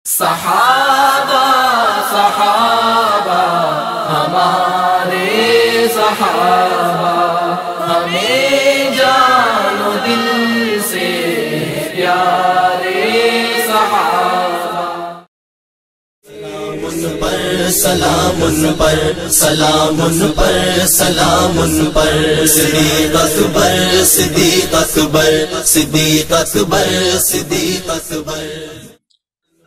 صحابہ صحابہ ہمارے صحابہ ہمیں جان و دل سے پیارے صحابہ. سلام ان پر سلام ان پر سلام ان پر صدیق اکبر صدیق اکبر صدیق اکبر صدیق اکبر.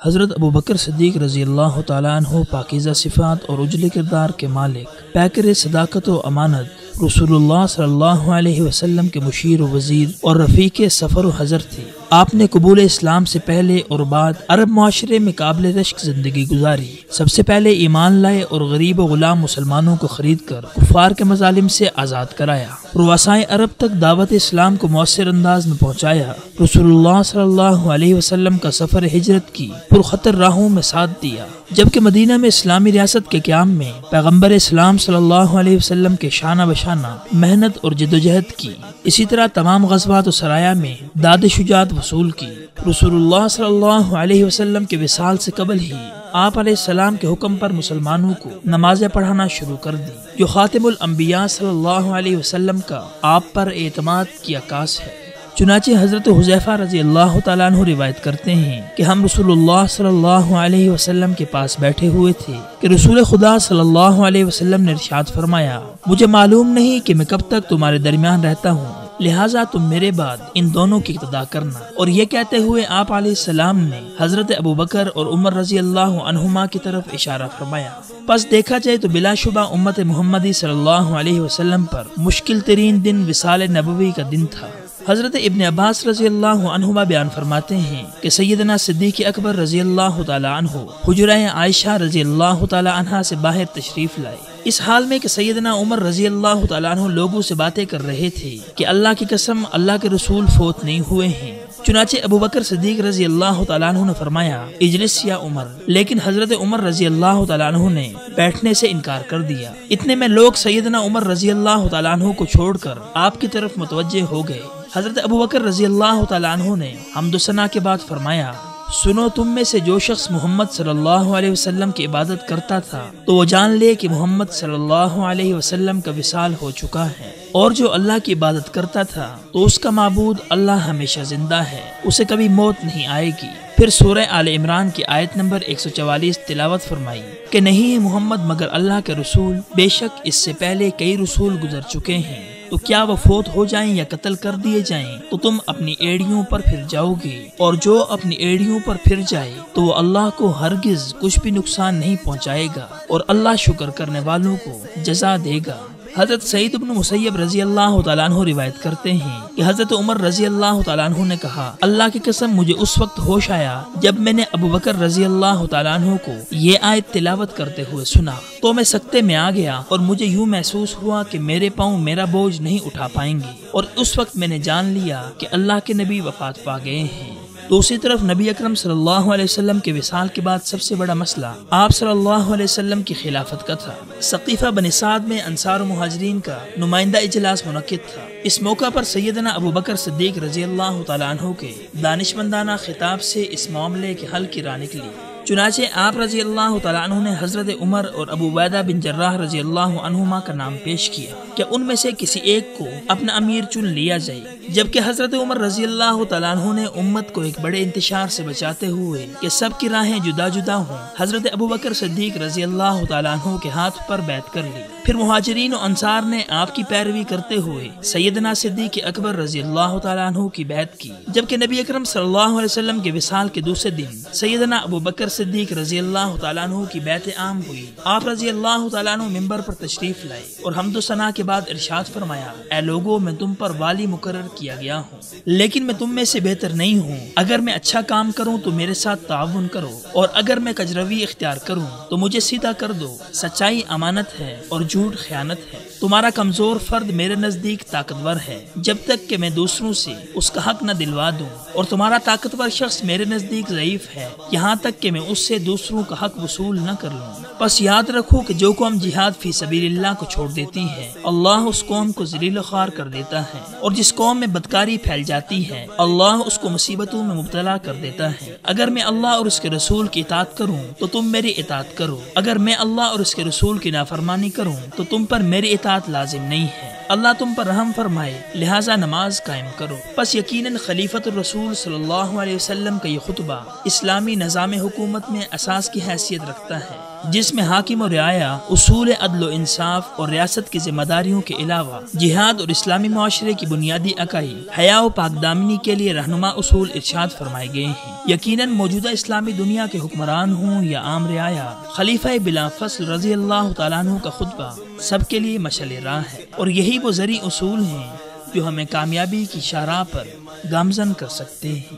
حضرت ابوبکر صدیق رضی اللہ تعالیٰ عنہ پاکیزہ صفات اور اجلے کردار کے مالک، پیکر صداقت و امانت، رسول اللہ صلی اللہ علیہ وسلم کے مشیر و وزیر اور رفیق سفر و حضر تھے. آپ نے قبول اسلام سے پہلے اور بعد عرب معاشرے میں قابل رشک زندگی گزاری. سب سے پہلے ایمان لائے اور غریب و غلام مسلمانوں کو خرید کر کفار کے مظالم سے آزاد کرایا. رؤسائے عرب تک دعوت اسلام کو مؤثر انداز میں پہنچایا. رسول اللہ صلی اللہ علیہ وسلم کا سفر ہجرت کی پرخطر راہوں میں ساتھ دیا، جبکہ مدینہ میں اسلامی ریاست کے قیام میں پیغمبر اسلام صلی اللہ علیہ وسلم کے شانہ بشانہ محنت اور جدوجہد کی. اسی طرح تمام غزوات و سرایا میں داد شجاعت وصول کی. رسول اللہ صلی اللہ علیہ وسلم کے وصال سے قبل ہی آپ علیہ السلام کے حکم پر مسلمانوں کو نمازیں پڑھانا شروع کر دی، جو خاتم الانبیاء صلی اللہ علیہ وسلم کا آپ پر اعتماد کی عکاس ہے. چنانچہ حضرت حذیفہ رضی اللہ تعالیٰ عنہ روایت کرتے ہیں کہ ہم رسول اللہ صلی اللہ علیہ وسلم کے پاس بیٹھے ہوئے تھے کہ رسول خدا صلی اللہ علیہ وسلم نے ارشاد فرمایا، مجھے معلوم نہیں کہ میں کب تک تمہارے درمیان رہتا ہوں، لہٰذا تم میرے بعد ان دونوں کی اقتدا کرنا. اور یہ کہتے ہوئے آپ علیہ السلام نے حضرت ابوبکر اور عمر رضی اللہ عنہما کی طرف اشارہ فرمایا. پس دیکھا جائے تو بلا شبہ امت محمدی صلی اللہ علیہ وسلم پر مشکل ترین دن وصال نبوی کا دن تھا. حضرت ابن عباس رضی اللہ عنہما بیان فرماتے ہیں کہ سیدنا صدیق اکبر رضی اللہ تعالی عنہ حجرہ عائشہ رضی اللہ تعالی عنہا سے باہر تشریف لائے، اس حال میں کہ سیدنا عمر رضی اللہ تعالی عنہ لوگوں سے باتیں کر رہے تھے کہ اللہ کی قسم اللہ کے رسول فوت نہیں ہوئے ہیں. چنانچہ ابوبکر صدیق رضی اللہ تعالیٰ عنہ نے فرمایا، اجلس یا عمر، لیکن حضرت عمر رضی اللہ تعالیٰ عنہ نے بیٹھنے سے انکار کر دیا. اتنے میں لوگ سیدنا عمر رضی اللہ تعالیٰ عنہ کو چھوڑ کر آپ کی طرف متوجہ ہو گئے. حضرت ابوبکر رضی اللہ تعالیٰ عنہ نے حمد و ثنا کے بعد فرمایا، سنو، تم میں سے جو شخص محمد صلی اللہ علیہ وسلم کی عبادت کرتا تھا تو وہ جان لے کہ محمد صلی اللہ علیہ وسلم کا وصال ہو چکا ہے، اور جو اللہ کی عبادت کرتا تھا تو اس کا معبود اللہ ہمیشہ زندہ ہے، اسے کبھی موت نہیں آئے گی. پھر سورہ آل عمران کی آیت نمبر 144 تلاوت فرمائی کہ نہیں محمد مگر اللہ کے رسول، بے شک اس سے پہلے کئی رسول گزر چکے ہیں، تو کیا وہ فوت ہو جائیں یا قتل کر دیے جائیں تو تم اپنی ایڑیوں پر پھر جاؤ گے، اور جو اپنی ایڑیوں پر پھر جائے تو وہ اللہ کو ہرگز کچھ بھی نقصان نہیں پہنچائے گا، اور اللہ شکر کرنے والوں کو جزا دے گا. حضرت سعید بن مسیب رضی اللہ تعالیٰ عنہ روایت کرتے ہیں کہ حضرت عمر رضی اللہ تعالیٰ عنہ نے کہا، اللہ کی قسم مجھے اس وقت ہوش آیا جب میں نے ابوبکر رضی اللہ تعالیٰ عنہ کو یہ آیت تلاوت کرتے ہوئے سنا تو میں سکتے میں آ گیا، اور مجھے یوں محسوس ہوا کہ میرے پاؤں میرا بوجھ نہیں اٹھا پائیں گے، اور اس وقت میں نے جان لیا کہ اللہ کے نبی وفات پا گئے ہیں. دوسری طرف نبی اکرم صلی اللہ علیہ وسلم کے وصال کے بعد سب سے بڑا مسئلہ آپ صلی اللہ علیہ وسلم کی خلافت کا تھا. ثقیفہ بن سعد میں انصار و مہاجرین کا نمائندہ اجلاس منعقد تھا. اس موقع پر سیدنا ابوبکر صدیق رضی اللہ تعالیٰ عنہ کے دانشمندانہ خطاب سے اس معاملے کے حل کی راہ نکلی. چنانچہ آپ رضی اللہ تعالیٰ عنہ نے حضرت عمر اور ابو عبیدہ بن جراح رضی اللہ عنہما کا نام پیش کیا کہ ان میں سے کسی ایک کو اپنا امیر چن لیا جائے، جبکہ حضرت عمر رضی اللہ تعالیٰ عنہ نے امت کو ایک بڑے انتشار سے بچاتے ہوئے کہ سب کی راہیں جدا جدا ہوں، حضرت ابوبکر صدیق رضی اللہ تعالیٰ عنہ کے ہاتھ پر بیعت کر لی. پھر مہاجرین و انصار نے آپ کی پیروی کرتے ہوئے سیدنا صدیق اکبر رضی اللہ تعالیٰ عنہ کی بیعت کی، جبکہ نبی اکرم صلی اللہ علیہ وسلم کے وصال کے دوسرے دن سیدنا ابوبکر صدیق رضی اللہ تعالیٰ عنہ کی بیعت عام ہوئی. آپ رضی اللہ تعالیٰ عنہ ممبر پر تشریف لائے اور حمد و ثنا کے بعد ارشاد فرمایا، اے لوگو، میں تم پر والی مقرر کیا گیا ہوں، لیکن میں تم میں سے بہتر نہیں ہوں. اگر میں اچھا کام کروں تو میرے ساتھ تعاون کرو، اور اگر میں کجروی اختیار کروں تو مجھے سیدھا کر دو. سچائی امانت ہے اور جھوٹ خیانت ہے. تمہارا کمزور فرد میرے نزدیک طاقتور ہے جب تک کہ میں دوسروں سے اس کا حق نہ دلوا دوں، اور تمہارا طاقتور شخص میرے نزدیک ضعیف ہے یہاں تک کہ میں اس سے دوسروں کا حق وصول نہ کر لوں۔ پس یاد رکھو کہ جو قوم جہاد فی سبیل اللہ کو چھوڑ دیتی ہے اللہ اس قوم کو ذلیل و خوار کر دیتا ہے، اور جس قوم میں بدکاری پھیل جاتی ہے اللہ اس کو مصیبتوں میں مبتلا کر دیتا ہے۔ اگر میں اللہ اور اس کے رسول کی اطاعت کروں تو تم میری اطاعت کرو، اگر میں اللہ اور اس کے رسول کی نافرمانی کروں تو تم پر میری اطاعت لازم نہیں ہے۔ اللہ تم پر رحم فرمائے، لہٰذا نماز قائم کرو۔ پس یقیناً خلیفۃ الرسول صلی اللہ علیہ وسلم کا یہ خطبہ اسلامی نظام حکومت میں اساس کی حیثیت رکھتا ہے، جس میں حاکم و رعایا اصول عدل و انصاف اور ریاست کی ذمہ داریوں کے علاوہ جہاد اور اسلامی معاشرے کی بنیادی اکائی حیا و پاک دامنی کے لیے رہنما اصول ارشاد فرمائے گئے ہیں۔ یقیناً موجودہ اسلامی دنیا کے حکمران ہوں یا عام رعایا، خلیفہ بلا فصل رضی اللہ تعالیٰ عنہ کا خطبہ سب کے لیے مشعل راہ ہے، اور یہی وہ ذریع اصول ہیں جو ہمیں کامیابی کی شاہراہ پر گامزن کر سکتے ہیں۔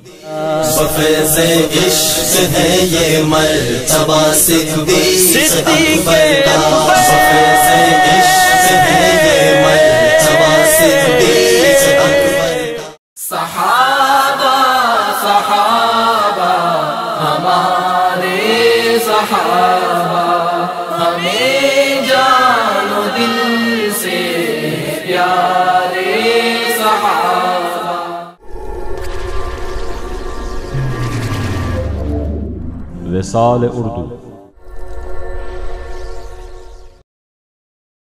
بفیض عشق ہے یہ مرتبہ صدیق اکبر کا، بفیض عشق ہے یہ مرتبہ صدیق اکبر کا۔ صحابہ صحابہ ہمارے صحابہ، ہمیں جان و دل سے پیارے صحابہ۔ رسال اردو